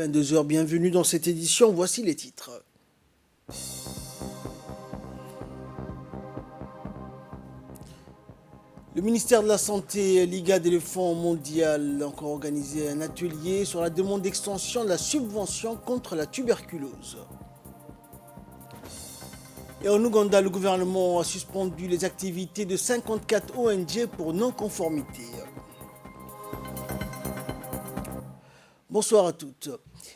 22 heures, bienvenue dans cette édition, voici les titres. Le ministère de la Santé, l'IGAD et le Fonds mondial ont encore organisé un atelier sur la demande d'extension de la subvention contre la tuberculose. Et en Ouganda, le gouvernement a suspendu les activités de 54 ONG pour non-conformité. Bonsoir à toutes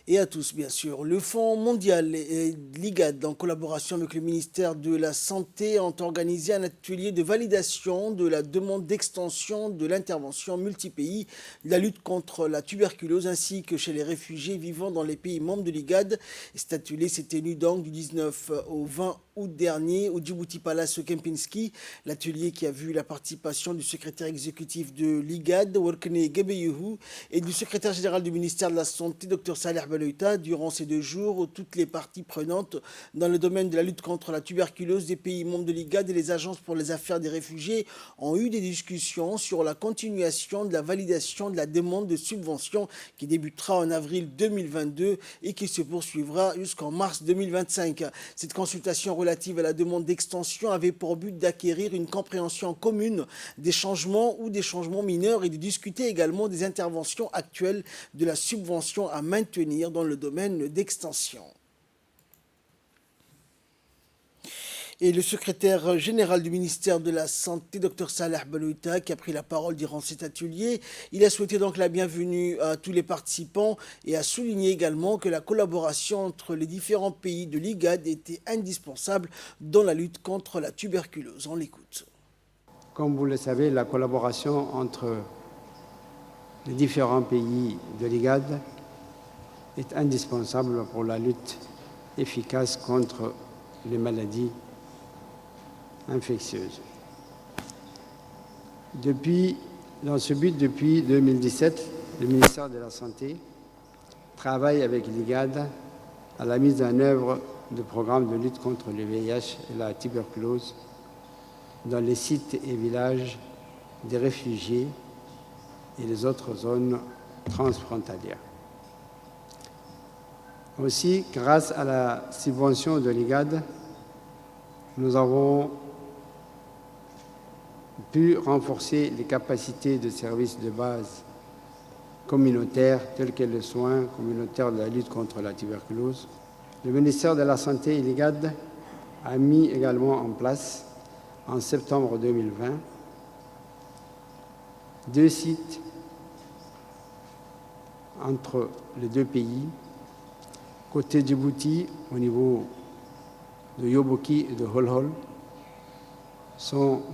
et à tous, bien sûr. Le Fonds mondial et l'IGAD, en collaboration avec le ministère de la Santé, ont organisé un atelier de validation de la demande d'extension de l'intervention multipays de la lutte contre la tuberculose ainsi que chez les réfugiés vivant dans les pays membres de l'IGAD. Cet atelier s'est tenu donc du 19 au 20 août dernier au Djibouti Palace Kempinski. L'atelier qui a vu la participation du secrétaire exécutif de l'IGAD, Workene Gebeyuhu, et du secrétaire général du ministère de la Santé, Dr Saleh Baloita. Durant ces 2 jours, toutes les parties prenantes dans le domaine de la lutte contre la tuberculose des pays membres de l'IGAD et les agences pour les affaires des réfugiés ont eu des discussions sur la continuation de la validation de la demande de subvention qui débutera en avril 2022 et qui se poursuivra jusqu'en mars 2025. Cette consultation relative à la demande d'extension avait pour but d'acquérir une compréhension commune des changements ou des changements mineurs et de discuter également des interventions actuelles de la subvention à maintenir dans le domaine d'extension. Et le secrétaire général du ministère de la Santé, Dr Saleh Baloita, qui a pris la parole durant cet atelier, il a souhaité donc la bienvenue à tous les participants et a souligné également que la collaboration entre les différents pays de l'IGAD était indispensable dans la lutte contre la tuberculose. On l'écoute. Comme vous le savez, la collaboration entre les différents pays de l'IGAD est indispensable pour la lutte efficace contre les maladies infectieuses. Dans ce but, depuis 2017, le ministère de la Santé travaille avec l'IGAD à la mise en œuvre de programmes de lutte contre le VIH et la tuberculose dans les sites et villages des réfugiés et les autres zones transfrontalières. Aussi, grâce à la subvention de l'IGAD, nous avons pu renforcer les capacités de services de base communautaires tels que les soins communautaires de la lutte contre la tuberculose. Le ministère de la Santé et l'IGAD a mis également en place, en septembre 2020, 2 sites entre les 2 pays, côté Djibouti, au niveau de Yoboki et de Holhol,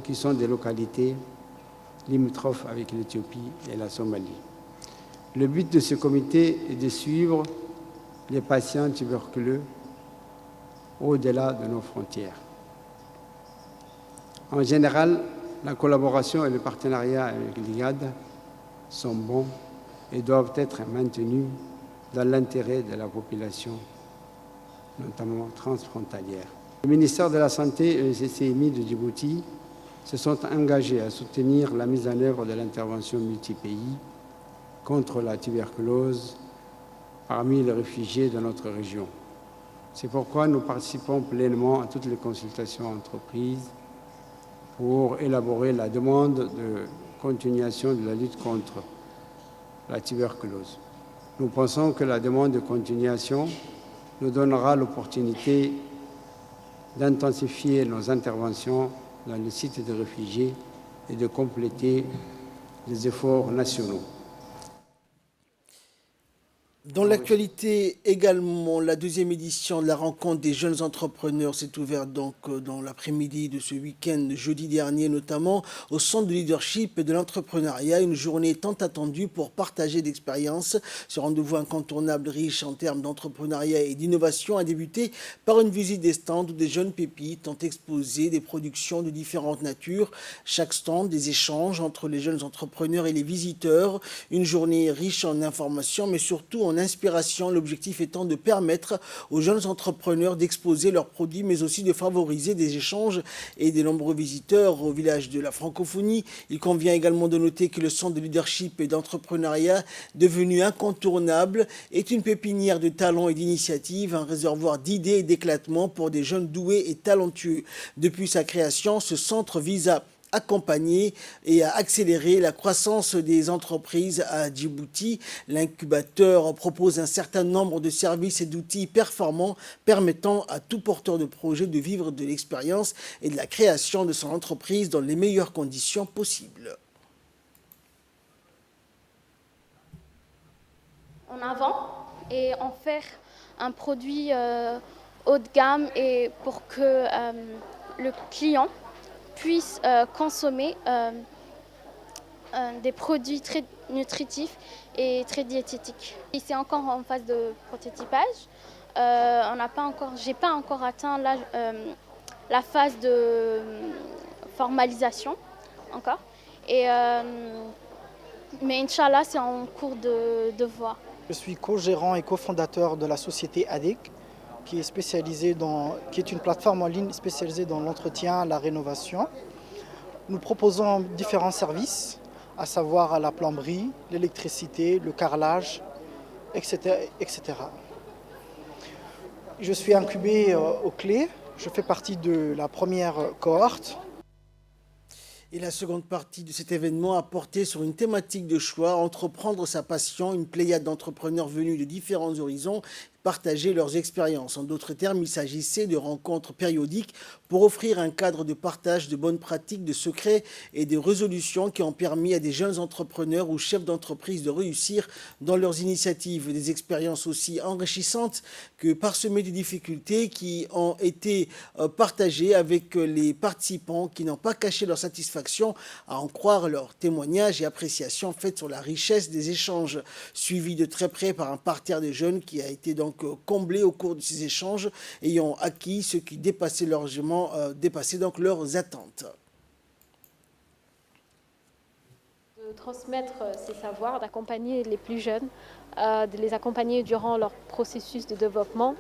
qui sont des localités limitrophes avec l'Éthiopie et la Somalie. Le but de ce comité est de suivre les patients tuberculeux au-delà de nos frontières. En général, la collaboration et le partenariat avec l'IGAD sont bons et doivent être maintenus dans l'intérêt de la population, notamment transfrontalière. Le ministère de la Santé et le CCMI de Djibouti se sont engagés à soutenir la mise en œuvre de l'intervention multipays contre la tuberculose parmi les réfugiés de notre région. C'est pourquoi nous participons pleinement à toutes les consultations entreprises pour élaborer la demande de continuation de la lutte contre la tuberculose. Nous pensons que la demande de continuation nous donnera l'opportunité d'intensifier nos interventions dans les sites de réfugiés et de compléter les efforts nationaux. Dans l'actualité également, la 2e édition de la rencontre des jeunes entrepreneurs s'est ouverte donc dans l'après-midi de ce week-end, jeudi dernier notamment, au centre de leadership et de l'entrepreneuriat, une journée tant attendue pour partager d'expériences. Ce rendez-vous incontournable, riche en termes d'entrepreneuriat et d'innovation, a débuté par une visite des stands où des jeunes pépites ont exposé des productions de différentes natures. Chaque stand, des échanges entre les jeunes entrepreneurs et les visiteurs, une journée riche en informations mais surtout en son inspiration, l'objectif étant de permettre aux jeunes entrepreneurs d'exposer leurs produits, mais aussi de favoriser des échanges et des nombreux visiteurs au village de la francophonie. Il convient également de noter que le centre de leadership et d'entrepreneuriat, devenu incontournable, est une pépinière de talents et d'initiatives, un réservoir d'idées et d'éclatement pour des jeunes doués et talentueux. Depuis sa création, ce centre vise à accompagner et à accélérer la croissance des entreprises à Djibouti. L'incubateur propose un certain nombre de services et d'outils performants permettant à tout porteur de projet de vivre de l'expérience et de la création de son entreprise dans les meilleures conditions possibles. En avant et en faire un produit haut de gamme et pour que le client puisse consommer des produits très nutritifs et très diététiques. Et c'est encore en phase de prototypage. J'ai pas encore atteint la phase de formalisation encore. Mais Inch'Allah, c'est en cours de voie. Je suis co-gérant et cofondateur de la société ADEC, qui est une plateforme en ligne spécialisée dans l'entretien, la rénovation. Nous proposons différents services, à savoir la plomberie, l'électricité, le carrelage, etc., etc. Je suis incubé au Clé, je fais partie de la première cohorte. Et la seconde partie de cet événement a porté sur une thématique de choix, entreprendre sa passion, une pléiade d'entrepreneurs venus de différents horizons partager leurs expériences. En d'autres termes, il s'agissait de rencontres périodiques pour offrir un cadre de partage de bonnes pratiques, de secrets et de résolutions qui ont permis à des jeunes entrepreneurs ou chefs d'entreprise de réussir dans leurs initiatives. Des expériences aussi enrichissantes que parsemées de difficultés qui ont été partagées avec les participants qui n'ont pas caché leur satisfaction à en croire leurs témoignages et appréciations faites sur la richesse des échanges, suivis de très près par un parterre de jeunes qui a été donc comblé au cours de ces échanges, ayant acquis ce qui dépassait largement donc leurs attentes. De transmettre ces savoirs, d'accompagner les plus jeunes, de les accompagner durant leur processus de développement,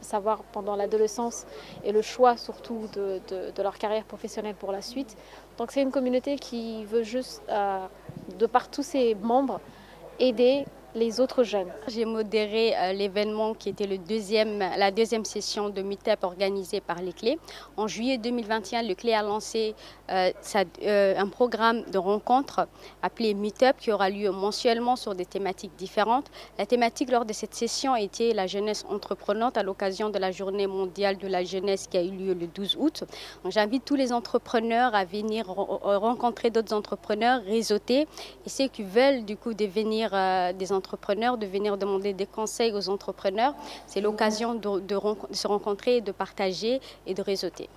savoir pendant l'adolescence et le choix surtout de leur carrière professionnelle pour la suite. Donc c'est une communauté qui veut juste, de par tous ses membres, aider les autres jeunes. J'ai modéré l'événement qui était la deuxième session de Meetup organisée par les Clés. En juillet 2021, le Clé a lancé un programme de rencontres appelé Meetup qui aura lieu mensuellement sur des thématiques différentes. La thématique lors de cette session était la jeunesse entreprenante à l'occasion de la journée mondiale de la jeunesse qui a eu lieu le 12 août. J'invite tous les entrepreneurs à venir rencontrer d'autres entrepreneurs, réseauter et ceux qui veulent du coup devenir des entrepreneurs, de venir demander des conseils aux entrepreneurs. C'est l'occasion de se rencontrer, de partager et de réseauter.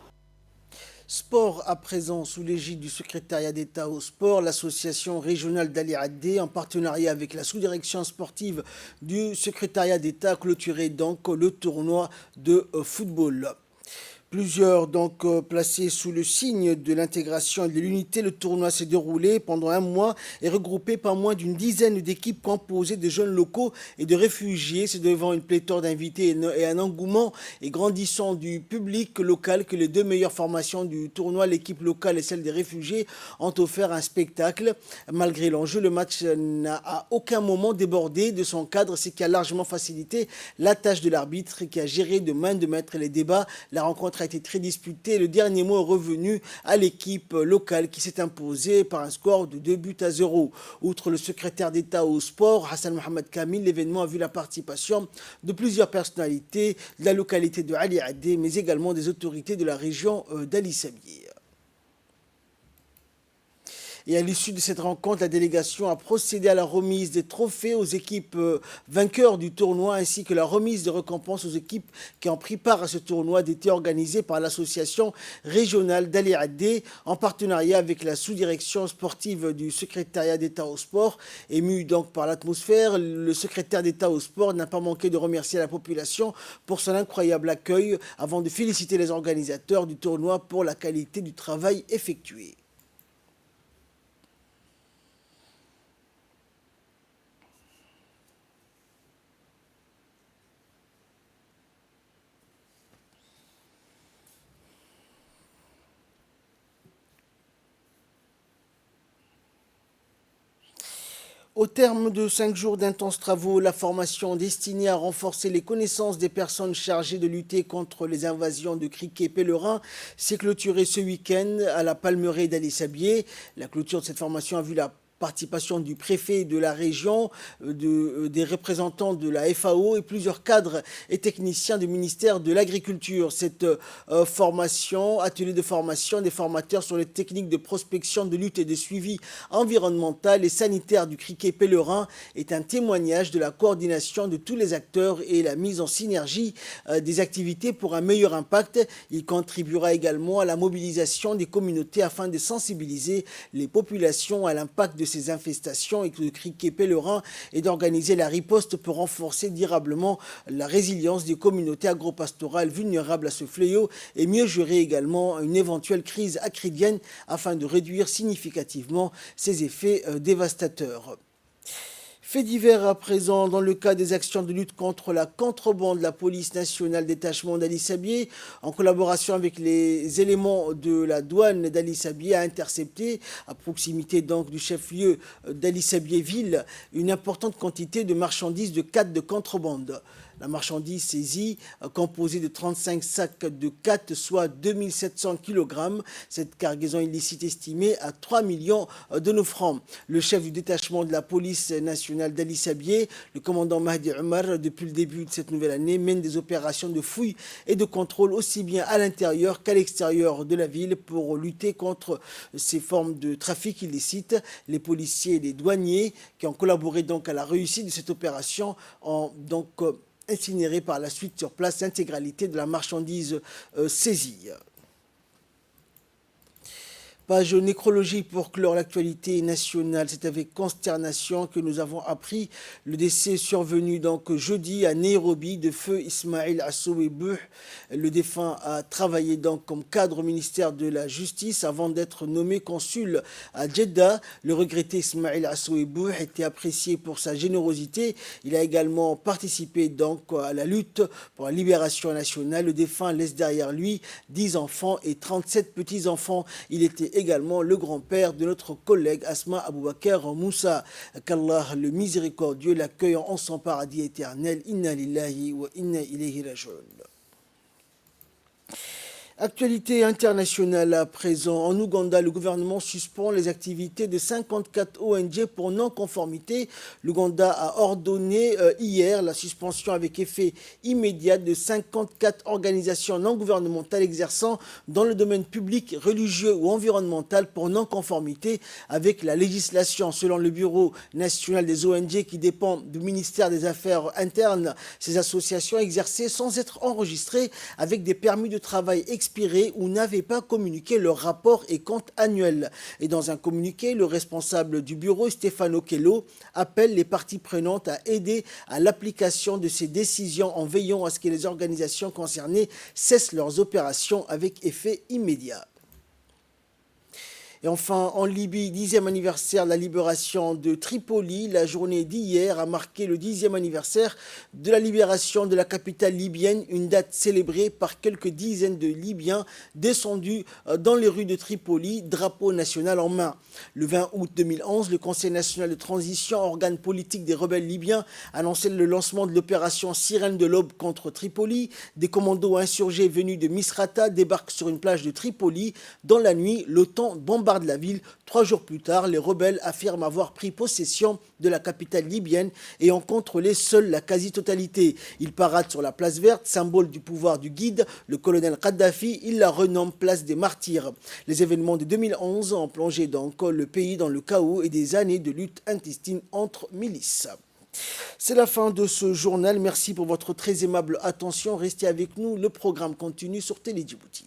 Sport à présent, sous l'égide du secrétariat d'État au sport, l'association régionale d'Ali Addé, en partenariat avec la sous-direction sportive du secrétariat d'État, a clôturé donc le tournoi de football. Plusieurs donc placés sous le signe de l'intégration et de l'unité, le tournoi s'est déroulé pendant un mois et regroupé pas moins d'une dizaine d'équipes composées de jeunes locaux et de réfugiés. C'est devant une pléthore d'invités et un engouement et grandissant du public local que les deux meilleures formations du tournoi, l'équipe locale et celle des réfugiés, ont offert un spectacle. Malgré l'enjeu, le match n'a à aucun moment débordé de son cadre, ce qui a largement facilité la tâche de l'arbitre qui a géré de main de maître les débats. La rencontre a été très disputée. Le dernier mot est revenu à l'équipe locale qui s'est imposée par un score de 2-0. Outre le secrétaire d'État au sport, Hassan Mohamed Kamil, l'événement a vu la participation de plusieurs personnalités de la localité de Ali Addé, mais également des autorités de la région d'Ali Sabir. Et à l'issue de cette rencontre, la délégation a procédé à la remise des trophées aux équipes vainqueurs du tournoi ainsi que la remise de récompenses aux équipes qui ont pris part à ce tournoi d'été organisé par l'association régionale d'Ali Addé en partenariat avec la sous-direction sportive du secrétariat d'État au sport. Ému donc par l'atmosphère, le secrétaire d'État au sport n'a pas manqué de remercier la population pour son incroyable accueil avant de féliciter les organisateurs du tournoi pour la qualité du travail effectué. Au terme de 5 jours d'intenses travaux, la formation destinée à renforcer les connaissances des personnes chargées de lutter contre les invasions de criquets pèlerins s'est clôturée ce week-end à la Palmeraie d'Ali Sabié. La clôture de cette formation a vu la participation du préfet de la région, des représentants de la FAO et plusieurs cadres et techniciens du ministère de l'Agriculture. Cette formation, atelier de formation des formateurs sur les techniques de prospection, de lutte et de suivi environnemental et sanitaire du criquet pèlerin est un témoignage de la coordination de tous les acteurs et la mise en synergie des activités pour un meilleur impact. Il contribuera également à la mobilisation des communautés afin de sensibiliser les populations à l'impact de ces infestations et de criquets pèlerins et d'organiser la riposte pour renforcer durablement la résilience des communautés agropastorales vulnérables à ce fléau et mieux gérer également une éventuelle crise acridienne afin de réduire significativement ses effets dévastateurs. Fait divers à présent, dans le cas des actions de lutte contre la contrebande, la police nationale détachement d'Ali Sabié, en collaboration avec les éléments de la douane d'Ali Sabié, a intercepté, à proximité donc du chef-lieu d'Ali Sabié ville, une importante quantité de marchandises de khat de contrebande. La marchandise saisie, composée de 35 sacs de khat, soit 2700 kg. Cette cargaison illicite estimée à 3 millions de nos francs. Le chef du détachement de la police nationale d'Ali Sabié, le commandant Mahdi Omar, depuis le début de cette nouvelle année, mène des opérations de fouille et de contrôle aussi bien à l'intérieur qu'à l'extérieur de la ville pour lutter contre ces formes de trafic illicite. Les policiers et les douaniers qui ont collaboré donc à la réussite de cette opération ont donc incinéré par la suite sur place l'intégralité de la marchandise saisie. Page nécrologie pour clore l'actualité nationale. C'est avec consternation que nous avons appris le décès survenu donc jeudi à Nairobi de feu Ismail Assoué-Bouh. Le défunt a travaillé donc comme cadre au ministère de la Justice avant d'être nommé consul à Jeddah. Le regretté Ismail Assoué-Bouh était apprécié pour sa générosité. Il a également participé donc à la lutte pour la libération nationale. Le défunt laisse derrière lui 10 enfants et 37 petits-enfants. Il était également le grand-père de notre collègue Asma Aboubakar Moussa. Qu'Allah le miséricordieux l'accueille en son paradis éternel. Inna lillahi wa inna ilayhi raji'un. Actualité internationale à présent. En Ouganda, le gouvernement suspend les activités de 54 ONG pour non-conformité. L'Ouganda a ordonné hier la suspension avec effet immédiat de 54 organisations non gouvernementales exerçant dans le domaine public, religieux ou environnemental pour non-conformité avec la législation. Selon le Bureau national des ONG qui dépend du ministère des Affaires internes, ces associations exerçaient sans être enregistrées avec des permis de travail expirés ou n'avaient pas communiqué leur rapport et compte annuel. Et dans un communiqué, le responsable du bureau, Stefano Kello, appelle les parties prenantes à aider à l'application de ces décisions en veillant à ce que les organisations concernées cessent leurs opérations avec effet immédiat. Et enfin, en Libye, 10e anniversaire de la libération de Tripoli. La journée d'hier a marqué le 10e anniversaire de la libération de la capitale libyenne, une date célébrée par quelques dizaines de Libyens descendus dans les rues de Tripoli, drapeau national en main. Le 20 août 2011, le Conseil national de transition, organe politique des rebelles libyens, annonçait le lancement de l'opération Sirène de l'Aube contre Tripoli. Des commandos insurgés venus de Misrata débarquent sur une plage de Tripoli. Dans la nuit, l'OTAN bombarde de la ville. 3 jours plus tard, les rebelles affirment avoir pris possession de la capitale libyenne et en contrôlé seule la quasi-totalité. Ils paradent sur la place verte, symbole du pouvoir du guide, le colonel Kadhafi. Il la renomme place des martyrs. Les événements de 2011 ont plongé donc le pays dans le chaos et des années de lutte intestine entre milices. C'est la fin de ce journal. Merci pour votre très aimable attention. Restez avec nous. Le programme continue sur Télé Djibouti.